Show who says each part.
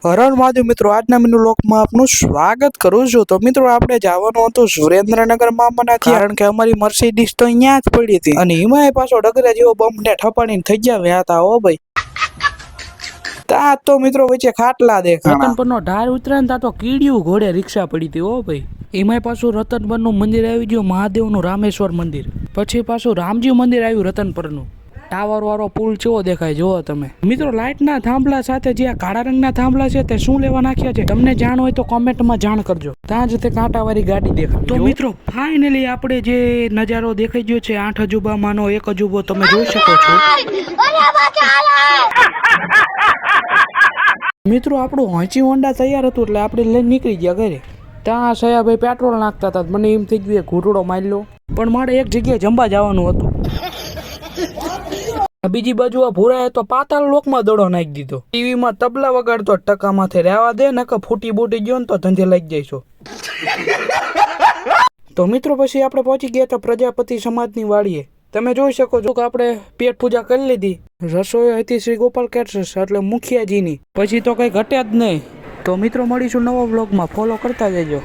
Speaker 1: હરણ મહાદેવ મિત્રો, આજના મિનુ લોકમાં આપનું સ્વાગત કરું છું। તો મિત્રો આપણે જવાનું હતું સુરેન્દ્રનગર મામાના, કારણ કે અમારી મર્સિડીઝ તો અહીંયા જ પડી હતી અને એમાં પાછો ડગરા જેવો બમ્પને ઠપાડીને થઈ ગયા હતા। હો ભાઈ, તા તો મિત્રો વચ્ચે ખાટલા દેખાણા,
Speaker 2: રતનપરનો ઢાર ઉતરે ને તા તો કીડિયું ઘોડે રિક્ષા પડી હતી। હો ભાઈ, એમાંય પાછું રતનપરનું મંદિર આવી ગયું, મહાદેવનું રામેશ્વર મંદિર, પછી પાછું રામજી મંદિર આવ્યું રતનપરનું। ટાવર વાળો પુલ કેવો દેખાય જોવો તમે મિત્રો। લાઇટના થાંભલા સાથે જે આ કાળા રંગના થાંભલા છે તે શું લેવા નાખ્યા છે તમને જાણ હોય તો કોમેન્ટમાં જાણ કરજો। ત્યાં જ તે કાંટાવાળી ગાડી દેખાય। તો મિત્રો ફાઇનલી આપણે જે નજારો દેખાઈ ગયો છે 8 અજુબામાંનો એક અજુબો તમે જોઈ શકો છો। મિત્રો આપણું હોંચી હોન્ડા તૈયાર હતું એટલે આપણે લઈને નીકળી ગયા ઘરે। ત્યાં સયાભાઈ પેટ્રોલ નાખતા હતા, મને એમ થઈ ગયું ઘૂંટડો મારી લો, પણ મારે એક જગ્યાએ જંબા જવાનું હતું। બીજી બાજુ આ ભૂરાએ તો પાતાળ લોકમાં દડો નાખી દીધો। ટીવીમાં તબલા વગાડતો ટકા માથે રહેવા દે નકર ફૂટી બૂટી ગયો ને તો ધંધે લાગી જઈશો। તો મિત્રો પછી આપણે પહોંચી ગયા તો પ્રજાપતિ સમાજની વાડીએ। તમે જોઈ શકો છો કે આપણે પેટ પૂજા કરી લીધી। રસોઈ હતી શ્રી ગોપાલ કેટરર્સ એટલે મુખિયાજીની, પછી તો કઈ ઘટે જ નહીં। તો મિત્રો મળીશું નવા વ્લોગમાં, ફોલો કરતા જજો।